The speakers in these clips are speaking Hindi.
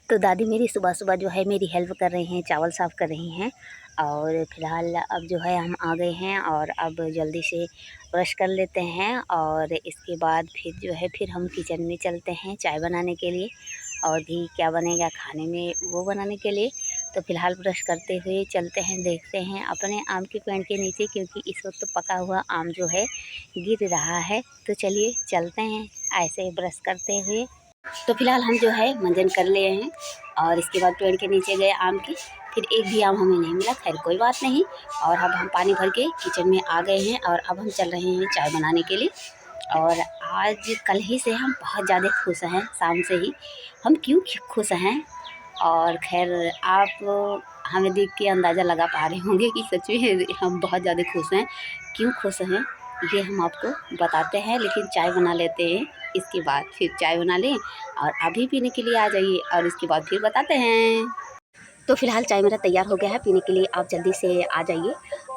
तो दादी मेरी सुबह सुबह जो है मेरी हेल्प कर रही हैं, चावल साफ़ कर रही हैं। और फ़िलहाल अब जो है हम आ गए हैं और अब जल्दी से ब्रश कर लेते हैं और इसके बाद फिर जो है फिर हम किचन में चलते हैं चाय बनाने के लिए और भी क्या बनेगा खाने में वो बनाने के लिए। तो फ़िलहाल ब्रश करते हुए चलते हैं, देखते हैं अपने आम के पेड़ के नीचे, क्योंकि इस वक्त पका हुआ आम जो है गिर रहा है। तो चलिए चलते हैं ऐसे ब्रश करते हुए। तो फ़िलहाल हम जो है मंजन कर लिए हैं और इसके बाद पेड़ के नीचे गए आम के, फिर एक भी आम हमें नहीं मिला। खैर कोई बात नहीं। और अब हम पानी भर के किचन में आ गए हैं और अब हम चल रहे हैं चाय बनाने के लिए। और आज कल ही से हम बहुत ज़्यादा खुश हैं, शाम से ही। हम क्यों खुश हैं और खैर आप हमें देख के अंदाज़ा लगा पा रहे होंगे कि सच में हम बहुत ज़्यादा खुश हैं। क्यों खुश हैं ये हम आपको बताते हैं, लेकिन चाय बना लेते हैं। इसके बाद फिर चाय बना लें और अभी पीने के लिए आ जाइए और इसके बाद फिर बताते हैं। तो फ़िलहाल चाय मेरा तैयार हो गया है पीने के लिए, आप जल्दी से आ जाइए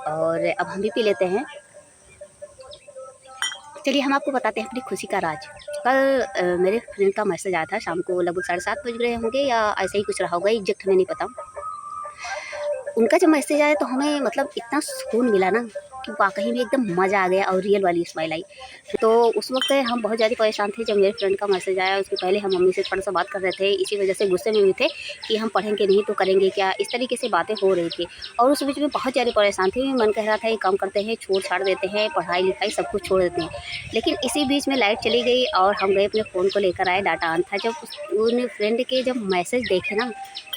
और अब हम भी पी लेते हैं। चलिए हम आपको बताते हैं अपनी खुशी का राज। कल मेरे फ्रेंड का मैसेज आया था शाम को, लगभग 7:30 बज रहे होंगे या ऐसे ही कुछ रहा होगा, एग्जैक्ट हमें नहीं पता। उनका जब मैसेज आया तो हमें मतलब इतना सुकून मिला ना कि वाकई में एकदम मज़ा आ गया और रियल वाली स्माइल आई। तो उस वक्त हम बहुत ज़्यादा परेशान थे जब मेरे फ्रेंड का मैसेज आया। उसके पहले हम मम्मी से थोड़ा सा बात कर रहे थे, इसी वजह से गुस्से में भी थे कि हम पढ़ेंगे नहीं तो करेंगे क्या, इस तरीके से बातें हो रही थी। और उस बीच में बहुत ज़्यादा परेशान थे, मन कह रहा था ये काम करते हैं, छोड़ छाड़ देते हैं, पढ़ाई लिखाई सब कुछ छोड़ देते हैं। लेकिन इसी बीच में लाइट चली गई और हम गए अपने फ़ोन को लेकर आए, डाटा ऑन था। जब उन फ्रेंड के जब मैसेज देखे ना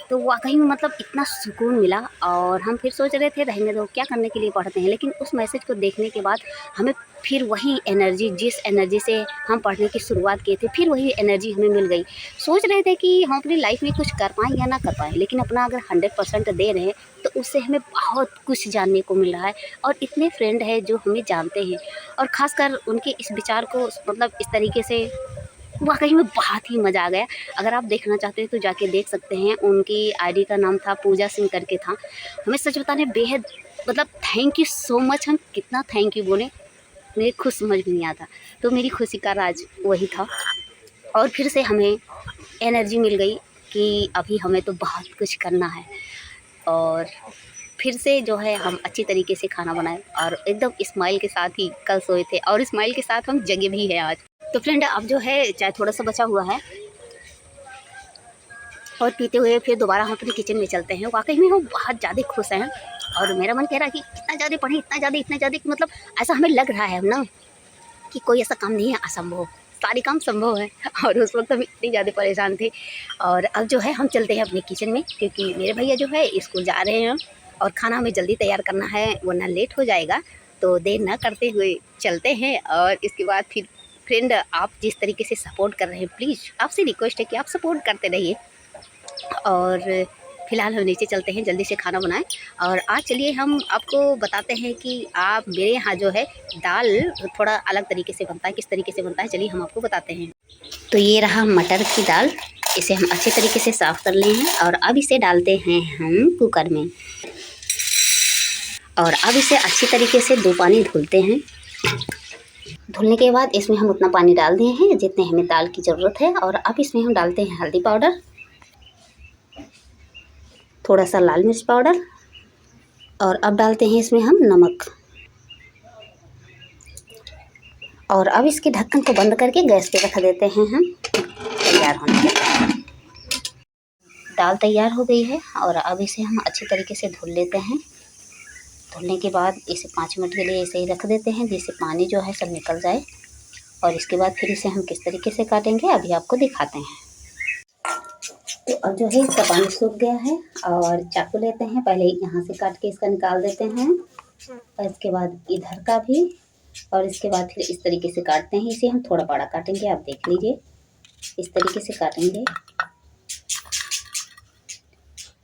तो वाकई में मतलब इतना सुकून मिला। और हम फिर सोच रहे थे रहने दो, क्या करने के लिए पढ़ते हैं, लेकिन उस मैसेज को देखने के बाद हमें फिर वही एनर्जी, जिस एनर्जी से हम पढ़ने की शुरुआत किए थे, फिर वही एनर्जी हमें मिल गई। सोच रहे थे कि हम अपनी लाइफ में कुछ कर पाएँ या ना कर पाएँ, लेकिन अपना अगर 100% दे रहे हैं तो उससे हमें बहुत कुछ जानने को मिल रहा है। और इतने फ्रेंड हैं जो हमें जानते हैं और ख़ासकर उनके इस विचार को मतलब इस तरीके से वाक़ई में बहुत ही मज़ा आ गया। अगर आप देखना चाहते हैं तो जाके देख सकते हैं। उनकी आईडी का नाम था पूजा सिंह करके था। हमें सच बताने बेहद मतलब थैंक यू सो मच। हम कितना थैंक यू बोलें, मेरे खुद समझ में नहीं आता। तो मेरी खुशी का राज वही था। और फिर से हमें एनर्जी मिल गई कि अभी हमें तो बहुत कुछ करना है। और फिर से जो है हम अच्छी तरीके से खाना बनाए और एकदम स्माइल के साथ ही कल सोए थे और स्माइल के साथ हम जगे भी हैं आज। तो फ्रेंड अब जो है चाय थोड़ा सा बचा हुआ है और पीते हुए फिर दोबारा हम अपने किचन में चलते हैं। वाकई में हम बहुत ज़्यादा खुश हैं और मेरा मन कह रहा है कि इतना ज़्यादा पढ़ें, इतना ज़्यादा कि मतलब ऐसा हमें लग रहा है हम ना कि कोई ऐसा काम नहीं है असंभव, सारे काम संभव है। और उस वक्त हम इतने ज़्यादा परेशान थे। और अब जो है हम चलते हैं अपने किचन में, क्योंकि मेरे भैया जो है स्कूल जा रहे हैं और खाना हमें जल्दी तैयार करना है वरना लेट हो जाएगा। तो देर ना करते हुए चलते हैं और इसके बाद फिर फ्रेंड आप जिस तरीके से सपोर्ट कर रहे हैं, प्लीज़ आपसे रिक्वेस्ट है कि आप सपोर्ट करते रहिए। और फ़िलहाल हम नीचे चलते हैं, जल्दी से खाना बनाएं। और आज चलिए हम आपको बताते हैं कि आप मेरे यहाँ जो है दाल थोड़ा अलग तरीके से बनता है, किस तरीके से बनता है चलिए हम आपको बताते हैं। तो ये रहा मटर की दाल, इसे हम अच्छे तरीके से साफ़ कर लिए हैं और अब इसे डालते हैं हम कुकर में। और अब इसे अच्छी तरीके से 2 पानी धुलते हैं। धुलने के बाद इसमें हम उतना पानी डाल दिए हैं जितने हमें दाल की ज़रूरत है। और अब इसमें हम डालते हैं हल्दी पाउडर, थोड़ा सा लाल मिर्च पाउडर और अब डालते हैं इसमें हम नमक। और अब इसके ढक्कन को बंद करके गैस पे रख देते हैं हम तैयार होने के लिए। दाल तैयार हो गई है और अब इसे हम अच्छी तरीके से धुल लेते हैं। धुलने के बाद इसे 5 मिनट के लिए ऐसे ही रख देते हैं जिससे पानी जो है सब निकल जाए। और इसके बाद फिर इसे हम किस तरीके से काटेंगे अभी आपको दिखाते हैं। तो अब जो है इसका पानी सूख गया है और चाकू लेते हैं, पहले यहाँ से काट के इसका निकाल देते हैं और इसके बाद इधर का भी। और इसके बाद फिर इस तरीके से काटते हैं। इसे हम थोड़ा बड़ा काटेंगे, आप देख लीजिए इस तरीके से काटेंगे,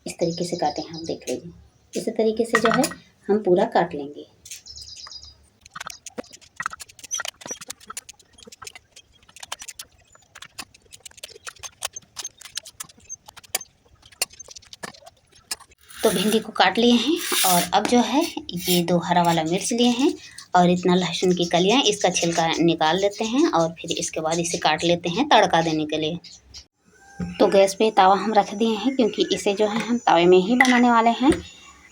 इस तरीके से काटे हैं, आप देख लीजिए इसी तरीके से जो है हम पूरा काट लेंगे। तो भिंडी को काट लिए हैं और अब जो है ये 2 हरा वाला मिर्च लिए हैं और इतना लहसुन की कलियां, इसका छिलका निकाल लेते हैं और फिर इसके बाद इसे काट लेते हैं तड़का देने के लिए। तो गैस पे तवा हम रख दिए हैं, क्योंकि इसे जो है हम तवे में ही बनाने वाले हैं।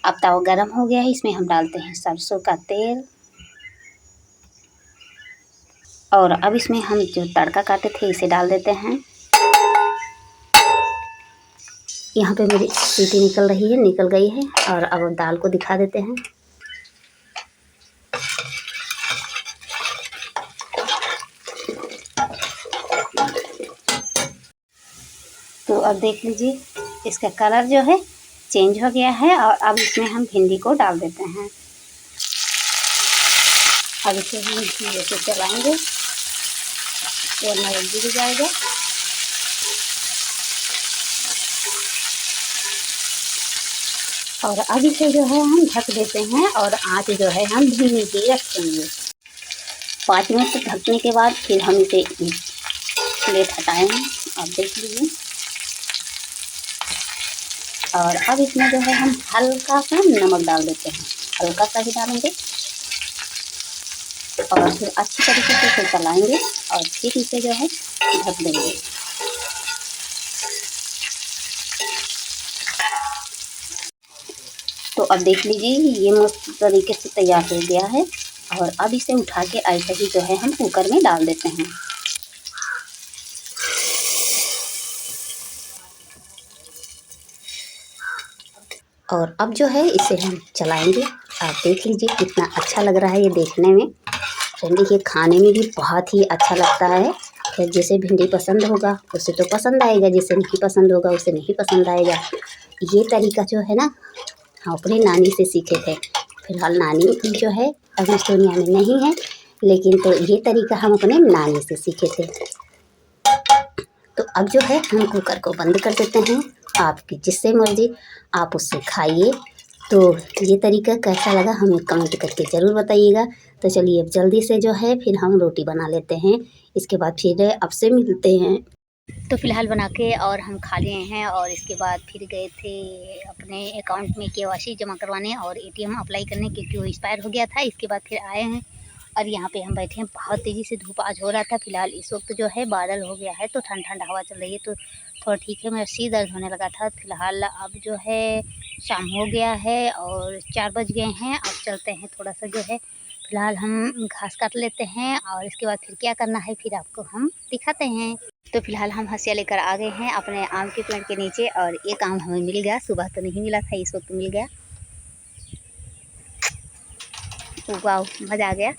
अब तवा गरम हो गया है, इसमें हम डालते हैं सरसों का तेल। और अब इसमें हम जो तड़का काटे थे इसे डाल देते हैं। यहाँ पे मेरी सीटी निकल रही है, निकल गई है। और अब दाल को दिखा देते हैं। तो अब देख लीजिए, इसका कलर जो है चेंज हो गया है। और अब इसमें हम भिंडी को डाल देते हैं। अब इसे हम धीरे से चलाएंगे वरना जल्दी जाएगा। और अब इसे जो है हम ढक देते हैं और आँच जो है हम धीमी ही रखेंगे। 5 मिनट तक ढकने के बाद फिर हम इसे प्लेट हटाएंगे। आप देख लीजिए। और अब इसमें जो है हम हल्का सा नमक डाल देते हैं, हल्का सा ही डालेंगे। और फिर अच्छी तरीके से इसे चलाएंगे और फिर इसे जो है ढक देंगे। तो अब देख लीजिए, ये मस्त तरीके से तैयार हो गया है। और अब इसे उठा के ऐसे ही जो है हम कुकर में डाल देते हैं। और अब जो है इसे हम चलाएंगे। आप देख लीजिए कितना अच्छा लग रहा है ये देखने में। फ्रेंड ये खाने में भी बहुत ही अच्छा लगता है। फिर जिसे भिंडी पसंद होगा उसे तो पसंद आएगा, जिसे नहीं पसंद होगा उसे नहीं पसंद आएगा। ये तरीका जो है ना, हम अपनी नानी से सीखे थे। फिलहाल नानी जो है अभी इस दुनिया में नहीं है, लेकिन तो ये तरीका हम अपने नानी से सीखे थे। तो अब जो है हम कुकर को बंद कर देते हैं। आपकी जिससे मर्जी आप उससे खाइए। तो ये तरीका कैसा लगा हमें कमेंट करके ज़रूर बताइएगा। तो चलिए अब जल्दी से जो है फिर हम रोटी बना लेते हैं। इसके बाद फिर आपसे मिलते हैं। तो फ़िलहाल बना के और हम खा लिए हैं। और इसके बाद फिर गए थे अपने अकाउंट में केवाईसी जमा करवाने और एटीएम अप्लाई करने, क्योंकि वो एक्सपायर हो गया था। इसके बाद फिर आए हैं और यहाँ पे हम बैठे हैं। बहुत तेज़ी से धूप आज हो रहा था। फ़िलहाल इस वक्त जो है बादल हो गया है, तो ठंड ठंड हवा चल रही है, तो थोड़ा ठीक है। मेरा सिर दर्द होने लगा था। फ़िलहाल अब जो है शाम हो गया है और 4 बज गए हैं। अब चलते हैं थोड़ा सा जो है, फ़िलहाल हम घास काट लेते हैं और इसके बाद फिर क्या करना है फिर आपको हम दिखाते हैं। तो फ़िलहाल हम हंसिया लेकर आ गए हैं अपने आम के पेड़ के नीचे। और एक आम हमें मिल गया, सुबह तो नहीं मिला था, इस वक्त मिल गया। वाह, मज़ा आ गया।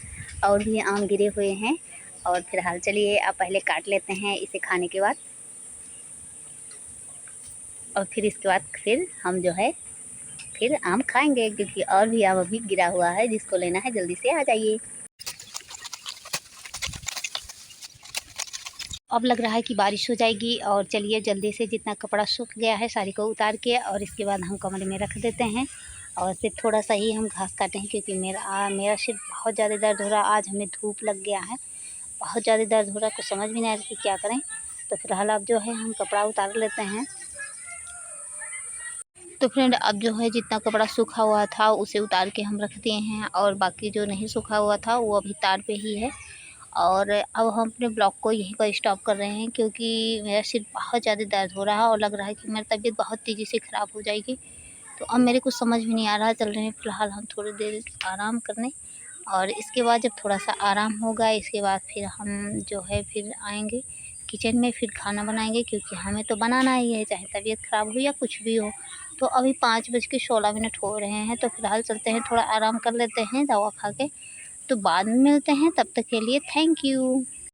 और भी आम गिरे हुए हैं। और फिलहाल चलिए अब पहले काट लेते हैं इसे खाने के बाद। और फिर इसके बाद फिर हम जो है फिर आम खाएंगे, क्योंकि और भी आम अभी गिरा हुआ है। जिसको लेना है जल्दी से आ जाइए। अब लग रहा है कि बारिश हो जाएगी। और चलिए जल्दी से जितना कपड़ा सूख गया है सारी को उतार के और इसके बाद हम कमरे में रख देते हैं। और फिर थोड़ा सा ही हम घास काटे हैं, क्योंकि मेरा सिर बहुत ज़्यादा दर्द हो रहा है। आज हमें धूप लग गया है, बहुत ज़्यादा दर्द हो रहा है, कुछ समझ भी नहीं आ रहा कि क्या करें। तो फिलहाल अब जो है हम कपड़ा उतार लेते हैं। तो फ्रेंड अब जो है जितना कपड़ा सूखा हुआ था उसे उतार के हम रख दिए हैं। और बाकी जो नहीं सूखा हुआ था वो अभी तार पे ही है। और अब हम अपने ब्लॉग को यहीं पर स्टॉप कर रहे हैं, क्योंकि मेरा सिर बहुत ज़्यादा दर्द हो रहा है और लग रहा है कि मेरी तबीयत बहुत तेज़ी से ख़राब हो जाएगी। तो अब मेरे कुछ समझ भी नहीं आ रहा। चल रहे हैं फ़िलहाल हम थोड़ी देर आराम करने। और इसके बाद जब थोड़ा सा आराम होगा इसके बाद फिर हम जो है फिर आएंगे किचन में, फिर खाना बनाएंगे, क्योंकि हमें तो बनाना ही है, चाहे तबीयत ख़राब हो या कुछ भी हो। तो अभी 5:16 हो रहे हैं। तो फिलहाल चलते हैं, थोड़ा आराम कर लेते हैं दवा खा के। तो बाद में मिलते हैं, तब तक के लिए थैंक यू।